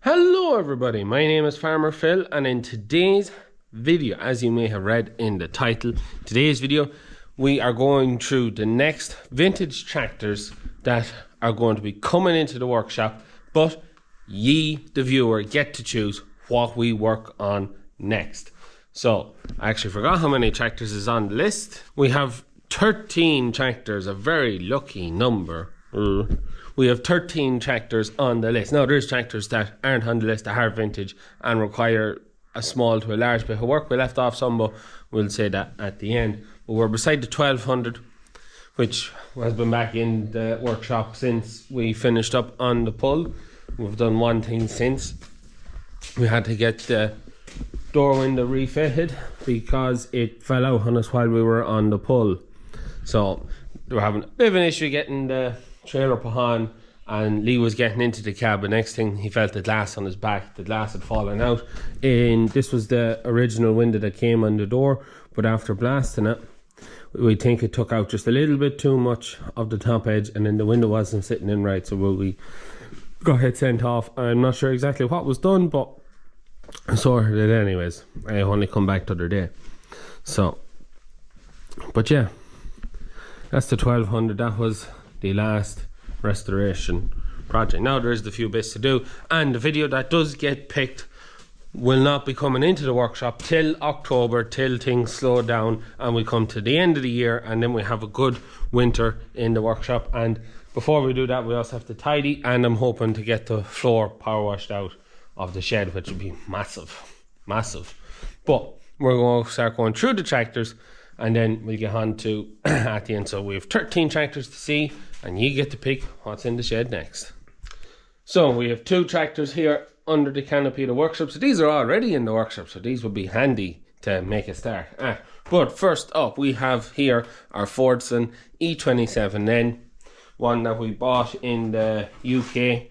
Hello everybody, my name is Farmer Phil, and in today's video, as you may have read in the title, today's video we are going through the next vintage tractors that are going to be coming into the workshop, but ye the viewer get to choose what we work on next. So I actually forgot how many tractors is on the list. We have 13 tractors, a very lucky number. We have 13 tractors on the list. Now there's tractors that aren't on the list that are vintage and require a small to a large bit of work. We left off some, but we'll say that at the end. But we're beside the 1200, which has been back in the workshop since we finished up on the pull. We've done one thing since. We had to get the door window refitted because it fell out on us while we were on the pull. So we were having a bit of an issue getting the trailer put on, and Lee was getting into the cab, and next thing he felt the glass on his back. The glass had fallen out, and this was the original window that came on the door, but after blasting it, we think it took out just a little bit too much of the top edge, and then the window wasn't sitting in right, so we got it sent off. I'm not sure exactly what was done, but I sorted it anyways. I only come back the other day. So, but yeah, that's the 1200. That was the last restoration project. Now there's the few bits to do, and the video that does get picked will not be coming into the workshop till October, till things slow down and we come to the end of the year, and then we have a good winter in the workshop. And before we do that, we also have to tidy, and I'm hoping to get the floor power washed out of the shed, which would be massive. But we're going to start going through the tractors, and then we'll get on to at the end. So we have 13 tractors to see, and you get to pick what's in the shed next. So we have 2 tractors here under the canopy of the workshop. So these are already in the workshop, so these would be handy to make a start. But first up, we have here our Fordson E27N, one that we bought in the UK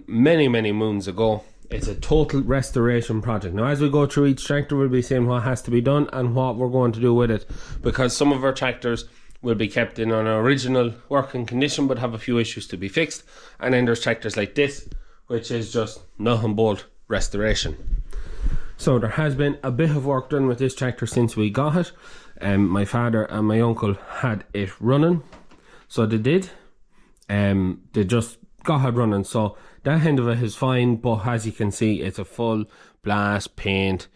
many moons ago. It's a total restoration project. Now as we go through each tractor, we'll be saying what has to be done and what we're going to do with it, because some of our tractors will be kept in an original working condition but have a few issues to be fixed, and then there's tractors like this, which is just nut and bolt restoration. So there has been a bit of work done with this tractor since we got it. My father and my uncle had it running, so they did. They just got it running, so that end of it is fine, but as you can see, it's a full blast paint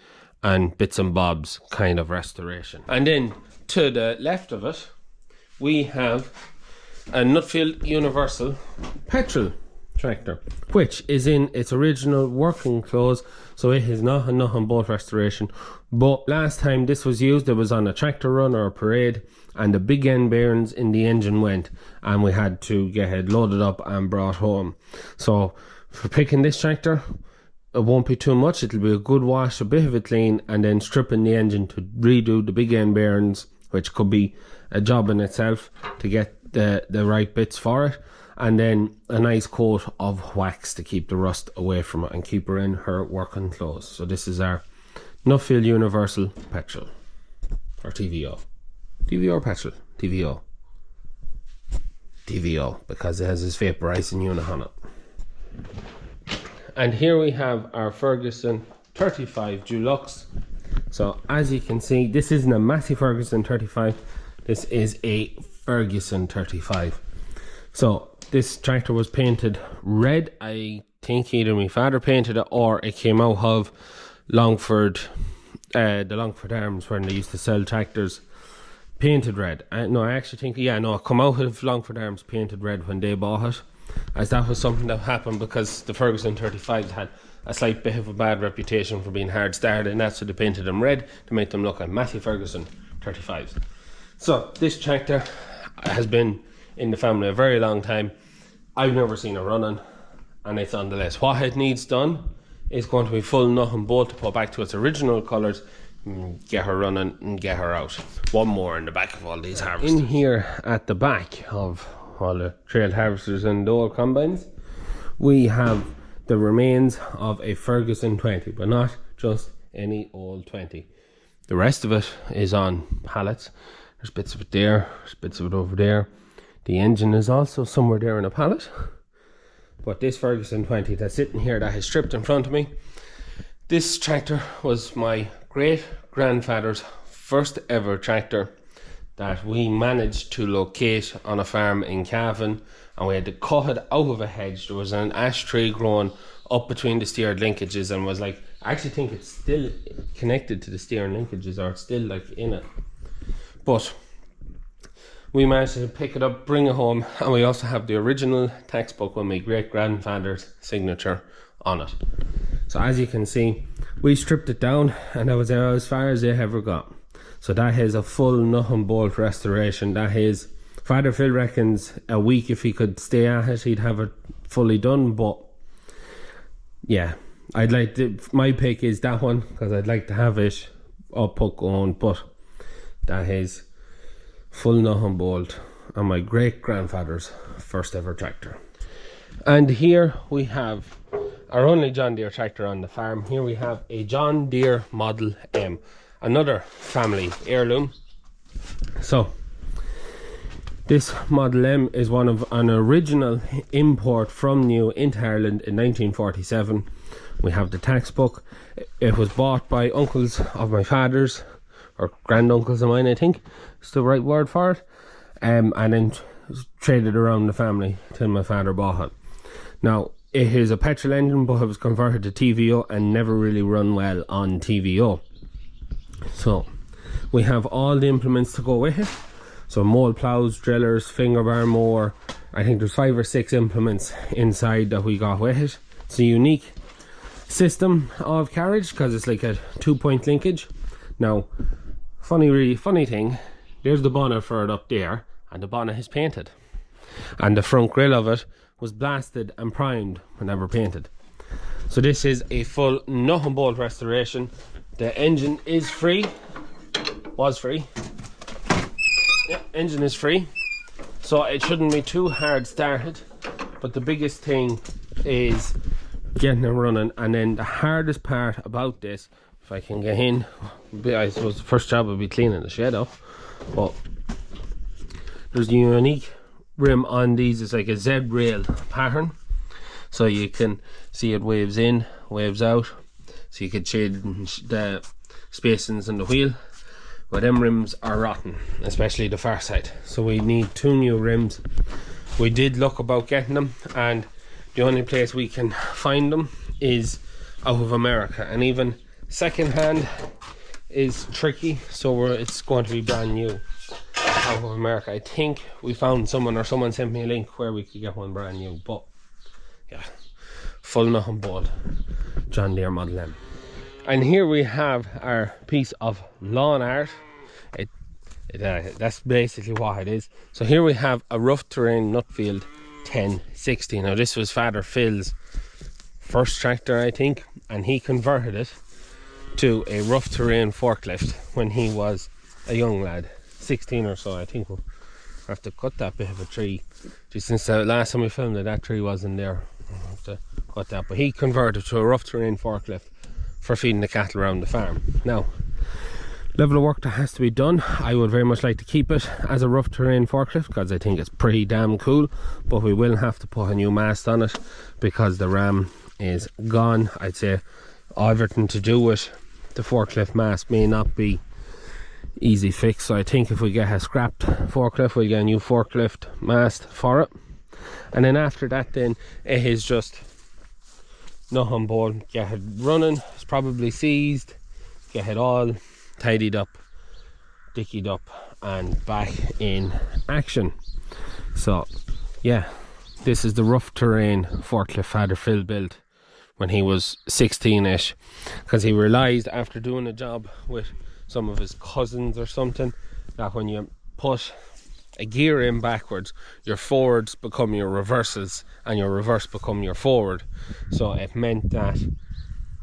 and bits and bobs kind of restoration. And then to the left of it, we have a Nuffield Universal petrol tractor, which is in its original working clothes, so it is not a nut and bolt restoration. But last time this was used, it was on a tractor run or a parade, and the big end bearings in the engine went, and we had to get it loaded up and brought home. So for picking this tractor, it won't be too much. It'll be a good wash, a bit of a clean, and then stripping the engine to redo the big end bearings, which could be a job in itself to get the right bits for it, and then a nice coat of wax to keep the rust away from it and keep her in her working clothes. So this is our Nuffield Universal petrol, or TVO. TVO or petrol? TVO. TVO, because it has this vaporizing unit on it. And here we have our Ferguson 35 Dulux. So as you can see, this isn't a Massey Ferguson 35, this is a Ferguson 35. So this tractor was painted red. I think either my father painted it or it came out of Longford, the Longford Arms, when they used to sell tractors painted red. No, I actually think, yeah, no, it come out of Longford Arms painted red when they bought it, as that was something that happened because the Ferguson 35s had a slight bit of a bad reputation for being hard started, and that's why they painted them red, to make them look like Massey Ferguson 35s. So this tractor has been in the family a very long time. I've never seen it running, and it's on the list. What it needs done is going to be full nut and bolt to put back to its original colours, get her running and get her out. One more in the back of all these harvesters. In here at the back of all the trail harvesters and the old combines, we have the remains of a Ferguson 20, but not just any old 20. The rest of it is on pallets. There's bits of it there, there's bits of it over there. The engine is also somewhere there in a pallet. But this Ferguson 20 that's sitting here that is stripped in front of me, this tractor was my great grandfather's first ever tractor that we managed to locate on a farm in Cavan, and we had to cut it out of a hedge. There was an ash tree growing up between the steered linkages, and was like, I actually think it's still connected to the steering linkages, or it's still like in it. But we managed to pick it up, bring it home, and we also have the original textbook with my great grandfather's signature on it. So as you can see, we stripped it down, and that was as far as they ever got. So that is a full nut and bolt restoration. That is, Father Phil reckons a week, if he could stay at it, he'd have it fully done. But yeah, I'd like to, my pick is that one, because I'd like to have it up going. But that is full nut and bolt on my great grandfather's first ever tractor. And here we have our only John Deere tractor on the farm. Here we have a John Deere Model M, another family heirloom. So this Model M is one of an original import from new into Ireland in 1947. We have the tax book. It was bought by uncles of my father's, or granduncles of mine, I think is the right word for it, and then traded around the family till my father bought it. Now it is a petrol engine, but it was converted to TVO and never really run well on TVO. So we have all the implements to go with it. So mold plows, drillers, finger bar mower. I think there's 5 or 6 implements inside that we got with it. It's a unique system of carriage because it's like a 2-point linkage. Now, really funny thing, there's the bonnet for it up there, and the bonnet is painted, and the front grille of it was blasted and primed but never painted. So this is a full nut and bolt restoration. The engine is free, was free. Yeah, engine is free, so it shouldn't be too hard started, but the biggest thing is getting it running. And then the hardest part about this, if I can get in, I suppose the first job would be cleaning the shed up, but there's a unique rim on these. It's like a Z rail pattern, so you can see it waves in, waves out, so you can change the spacings in the wheel. But them rims are rotten, especially the far side, so we need 2 new rims. We did look about getting them, and the only place we can find them is out of America, and even second hand is tricky, so it's going to be brand new out of America. I think we found someone, or someone sent me a link where we could get one brand new. But yeah, full nut and bolt John Deere Model M. And here we have our piece of lawn art. That's basically what it is. So here we have a rough terrain Nuffield 1060. Now this was Father Phil's first tractor, I think, and he converted it to a rough terrain forklift when he was a young lad, 16 or so. I think we'll have to cut that bit of a tree. Just since the last time we filmed it, that tree wasn't there. We'll have to cut that. But he converted to a rough terrain forklift for feeding the cattle around the farm. Now, level of work that has to be done, I would very much like to keep it as a rough terrain forklift because I think it's pretty damn cool, but we will have to put a new mast on it because the ram is gone. I'd say everything to do with the forklift mast may not be easy fix, so I think if we get a scrapped forklift, we'll get a new forklift mast for it. And then after that, then it is just nut and bolt, get it running. It's probably seized, get it all tidied up, dickied up, and back in action. So yeah, this is the rough terrain forklift Father Phil built when he was 16ish, because he realized after doing a job with some of his cousins or something that when you put a gear in backwards, your forwards become your reverses and your reverse become your forward. So it meant that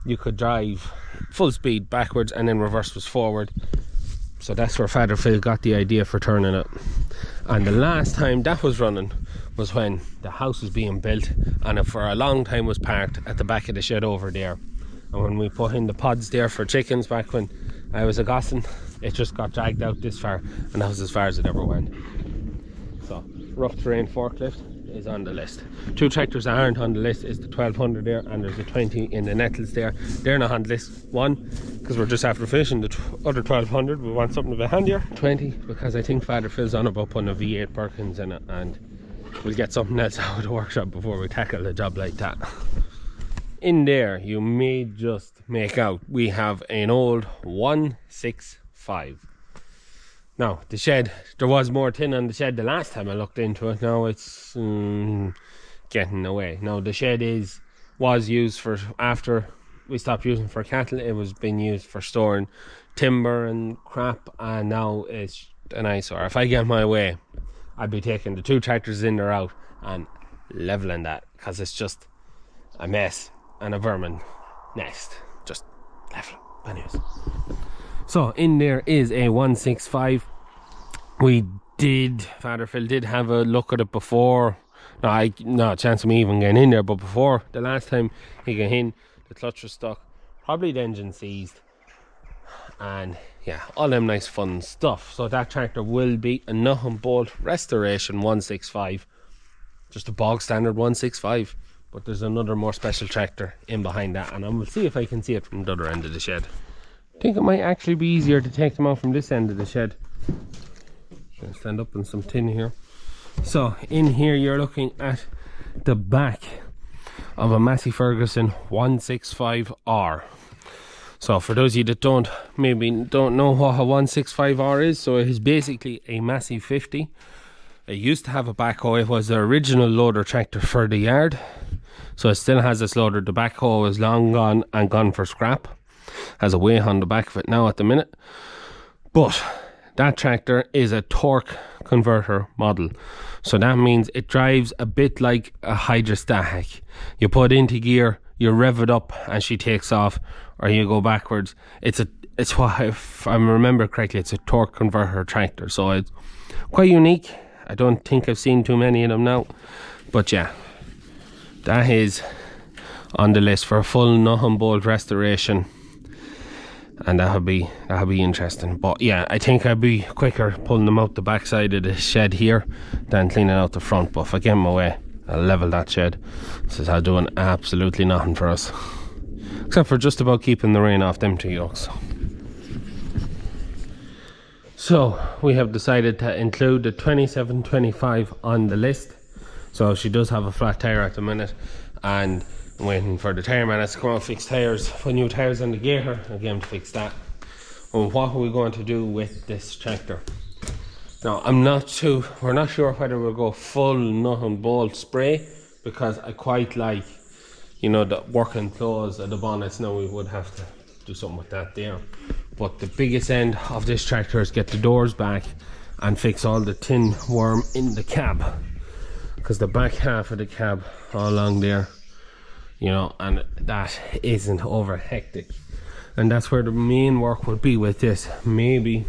you could drive full speed backwards and then reverse was forward. So that's where Father Phil got the idea for turning it. And the last time that was running was when the house was being built, and it for a long time was parked at the back of the shed over there. And when we put in the pods there for chickens back when I was a gossin, it just got dragged out this far, and that was as far as it ever went. So rough terrain forklift is on the list. Two tractors that aren't on the list is the 1200 there, and there's a 20 in the Nettles there. They're not on the list. One, because we're just after finishing the other 1200, we want something a bit handier. 20, because I think Father Phil's on about putting a V8 Perkins in it, and we'll get something else out of the workshop before we tackle a job like that. In there, you may just make out we have an old 165. Now, the shed, there was more tin on the shed the last time I looked into it. Now it's getting away. Now, the shed was used for, after we stopped using for cattle, it was being used for storing timber and crap, and now it's an eyesore. If I get my way, I'd be taking the two tractors in or out and leveling that, because it's just a mess and a vermin nest. Just level it. Anyways, so in there is a 165. Father Phil did have a look at it before. No chance of me even getting in there, but before the last time he got in, the clutch was stuck, probably the engine seized, and yeah, all them nice fun stuff. So that tractor will be a nut and bolt restoration 165, just a bog standard 165. But there's another more special tractor in behind that, and I will see if I can see it from the other end of the shed. I think it might actually be easier to take them out from this end of the shed. Should stand up in some tin here. So in here you're looking at the back of a Massey Ferguson 165R. So for those of you that maybe don't know what a 165R is, so it is basically a Massey 50. It used to have a backhoe. It was the original loader tractor for the yard, so it still has this loader. The backhoe is long gone and gone for scrap. Has a weigh on the back of it now at the minute, but that tractor is a torque converter model, so that means it drives a bit like a hydrostatic. You put into gear, you rev it up and she takes off, or you go backwards. It's what, if I remember correctly, it's a torque converter tractor, so it's quite unique. I don't think I've seen too many of them now, but yeah, that is on the list for a full nut and bolt restoration, and that'll be interesting. But yeah, I think I'd be quicker pulling them out the backside of the shed here than cleaning out the front. But if I get my way, I'll level that shed. This is doing absolutely nothing for us, except for just about keeping the rain off them two yokes. So we have decided to include the 2725 on the list. So she does have a flat tire at the minute, and I'm waiting for the tire man to come out, fix tires, put new tires on the Gator, and get him to fix that. And what are we going to do with this tractor? Now we're not sure whether we'll go full nut and bolt spray, because I quite like, you know, the working close of the bonnets. Now we would have to do something with that there. But the biggest end of this tractor is get the doors back and fix all the tin worm in the cab, because the back half of the cab all along there, you know, and that isn't over hectic, and that's where the main work would be with this. Maybe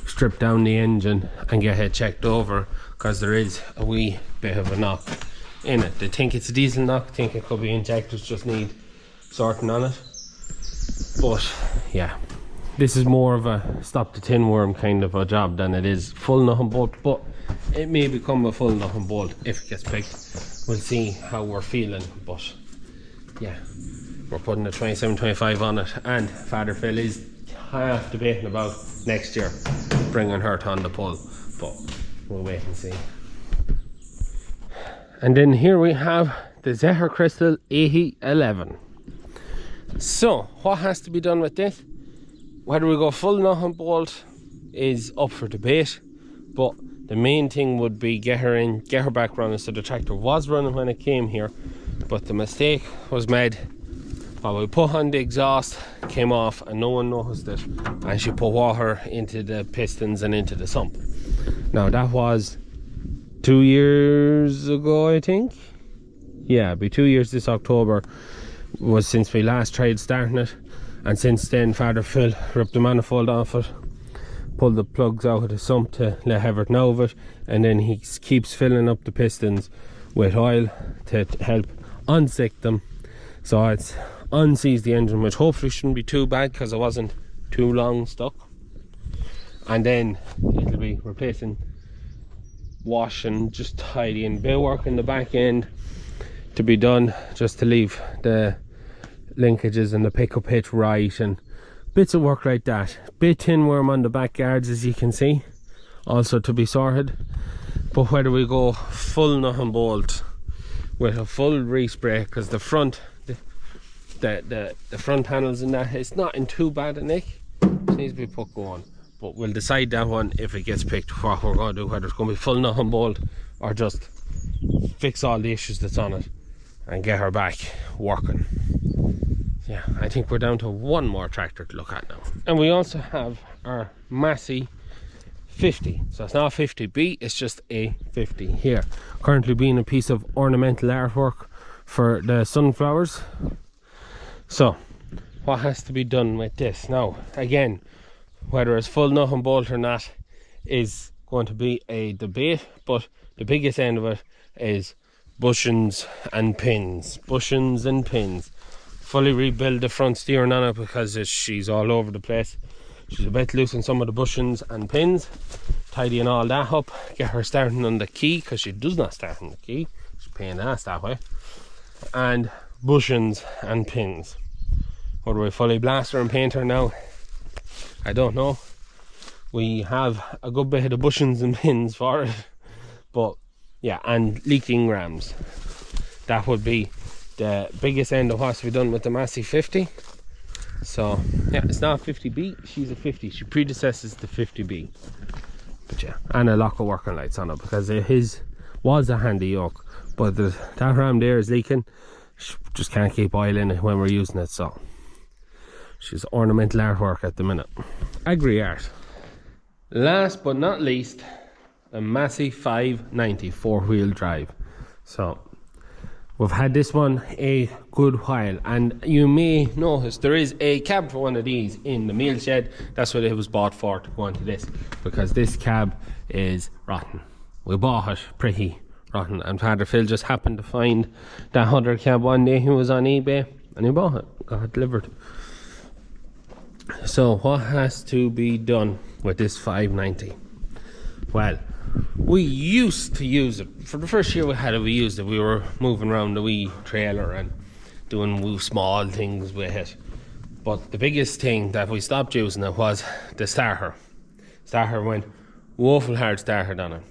strip down the engine and get it checked over, because there is a wee bit of a knock in it. They think it's a diesel knock, think it could be injectors just need sorting on it. But yeah, this is more of a stop the tin worm kind of a job than it is full nut and bolt, but it may become a full nut and bolt if it gets picked. We'll see how we're feeling, but yeah, we're putting a 2725 on it, and Father Phil is half debating about next year bringing her on the pull, but we'll wait and see. And then here we have the Zetor Crystal 8011. So what has to be done with this? Whether we go full nut and bolt is up for debate, but the main thing would be get her in, get her back running. So the tractor was running when it came here, but the mistake was made while we put on the exhaust, came off and no one noticed it, and she put water into the pistons and into the sump. Now that was 2 years ago, I think. Yeah, it'll be 2 years this October was since we last tried starting it, and since then Father Phil ripped the manifold off it, pulled the plugs out of the sump to let everything out of it, and then he keeps filling up the pistons with oil to help unstick them, so it's unseized the engine, which hopefully shouldn't be too bad because it wasn't too long stuck. And then it'll be replacing washing, just tidying, bit of work in the back end to be done, just to leave the linkages and the pickup pitch right, and bits of work like that. Bit tin worm on the back guards, as you can see, also to be sorted. But whether we go full nut and bolt with a full respray, because the front the front panels in that, it's not in too bad a nick, it needs to be put going. But we'll decide that one if it gets picked, what we're going to do, whether it's going to be full nut and bolt or just fix all the issues that's on it and get her back working. Yeah, I think we're down to one more tractor to look at now. And we also have our Massey 50. So it's not a 50B, it's just a 50 here. Currently being a piece of ornamental artwork for the sunflowers. So what has to be done with this now? Again, whether it's full nut and bolt or not is going to be a debate, but the biggest end of it is bushings and pins. Bushings and pins. Fully rebuild the front steering on it because she's all over the place. She's a bit loose in some of the bushings and pins. Tidying all that up, get her starting on the key, because she does not start on the key. She's a pain in the ass that way. And bushings and pins. Whether we fully blast her and paint her now, I don't know. We have a good bit of bushings and pins for it, but yeah, and leaking rams. That would be the biggest end of what's to be done with the Massey 50. So yeah, it's not a 50B, she's a 50. She predecesses the 50B. But yeah, and a lock of working lights on it, because his was a handy yoke, but that ram there is leaking. She just can't keep oil in it when we're using it, so she's ornamental artwork at the minute. Agri art. Last but not least, a Massey 590 4-wheel drive. So we've had this one a good while, and you may notice there is a cab for one of these in the meal shed. That's what it was bought for, to go into this, because this cab is rotten. We bought it pretty rotten, and Father Phil just happened to find that other cab one day. He was on eBay and he bought it, got it delivered. So what has to be done with this 590? Well, we used to use it. For the first year we had it, we used it. We were moving around the wee trailer and doing wee small things with it. But the biggest thing that we stopped using it was the starter. Starter went woeful hard started on it.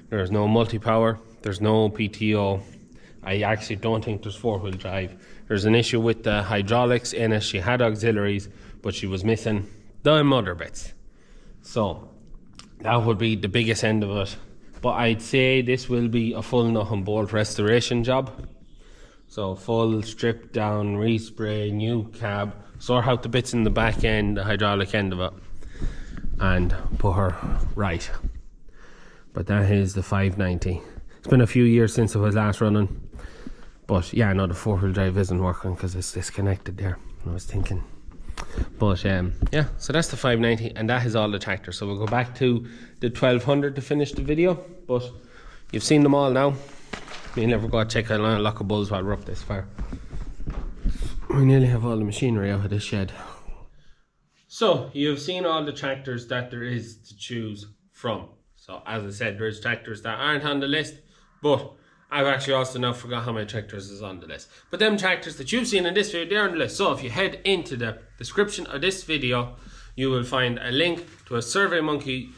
There's no multi-power, there's no PTO. I actually don't think there's 4-wheel drive. There's an issue with the hydraulics in it. She had auxiliaries, but she was missing the mother bits. So that would be the biggest end of it. But I'd say this will be a full nut and bolt restoration job. So full strip down, respray, new cab, sort out the bits in the back end, the hydraulic end of it, and put her right. But that is the 590. It's been a few years since it was last running. But yeah, no, the 4-wheel drive isn't working because it's disconnected there. I was thinking. But yeah, so that's the 590, and that is all the tractors. So we'll go back to the 1200 to finish the video, but you've seen them all now. We'll never go check out a lock of bulls while we're up this far. We nearly have all the machinery out of this shed. So you've seen all the tractors that there is to choose from. So as I said, there's tractors that aren't on the list, but I've actually also now forgot how many tractors is on the list. But them tractors that you've seen in this video, they're on the list. So if you head into the description of this video, you will find a link to a SurveyMonkey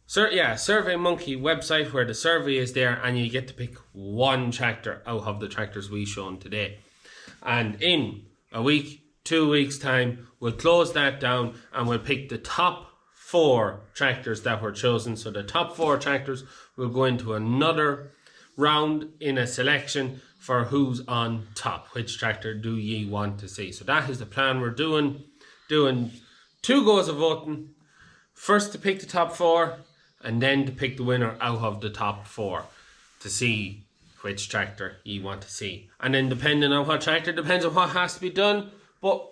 website where the survey is there, and you get to pick one tractor out of the tractors we've shown today. And in a week, 2 weeks time, we'll close that down and we'll pick the top 4 tractors that were chosen. So the top 4 tractors will go into another round in a selection for who's on top. Which tractor do ye want to see? So that is the plan. We're doing 2 goes of voting. First to pick the top 4, and then to pick the winner out of the top 4 to see which tractor you want to see. And then depending on what tractor, depends on what has to be done, but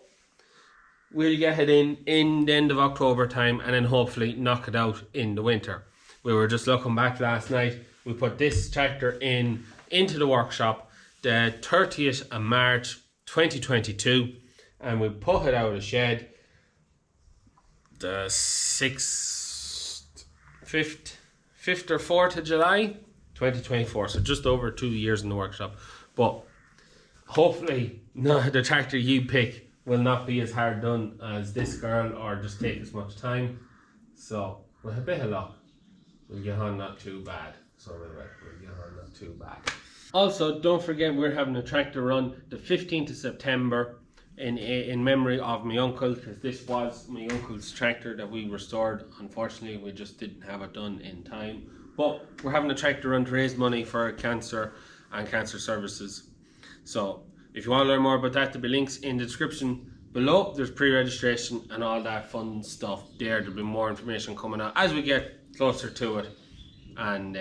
we'll get it in the end of October time, and then hopefully knock it out in the winter. We were just looking back last night. We put this tractor into the workshop the 30th of March 2022, and we put it out of the shed the 5th 5th or 4th of July 2024, so just over 2 years in the workshop. But hopefully the tractor you pick will not be as hard done as this girl or just take as much time. So with a bit of luck we'll get on not too bad. So we'll get on not too bad. Also, don't forget we're having a tractor run the 15th of September in memory of my uncle, because this was my uncle's tractor that we restored. Unfortunately, we just didn't have it done in time. But we're having a tractor run to raise money for cancer and cancer services. So if you want to learn more about that, there'll be links in the description below. There's pre-registration and all that fun stuff there. There'll be more information coming out as we get closer to it. And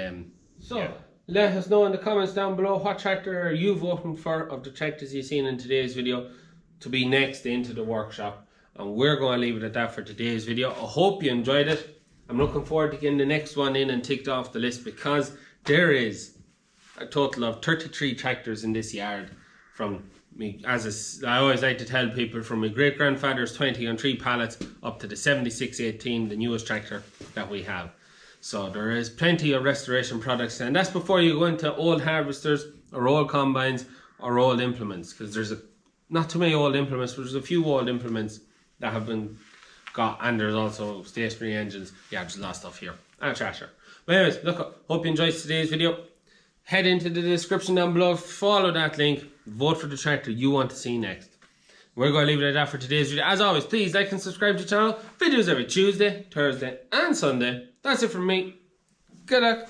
yeah. Let us know in the comments down below, what tractor are you voting for of the tractors you've seen in today's video to be next into the workshop. And we're going to leave it at that for today's video. I hope you enjoyed it. I'm looking forward to getting the next one in and ticked off the list, because there is a total of 33 tractors in this yard. From me, I always like to tell people, from my great grandfather's 20 on 3 pallets up to the 7618, the newest tractor that we have. So there is plenty of restoration products, and that's before you go into old harvesters or old combines or old implements, because there's not too many old implements, but there's a few old implements that have been got, and there's also stationary engines. Yeah, there's a lot of stuff here. And a tractor. But anyways, look, hope you enjoyed today's video. Head into the description down below, follow that link, vote for the tractor you want to see next. We're going to leave it at that for today's video. As always, please like and subscribe to the channel. Videos every Tuesday, Thursday and Sunday. That's it from me. Good luck.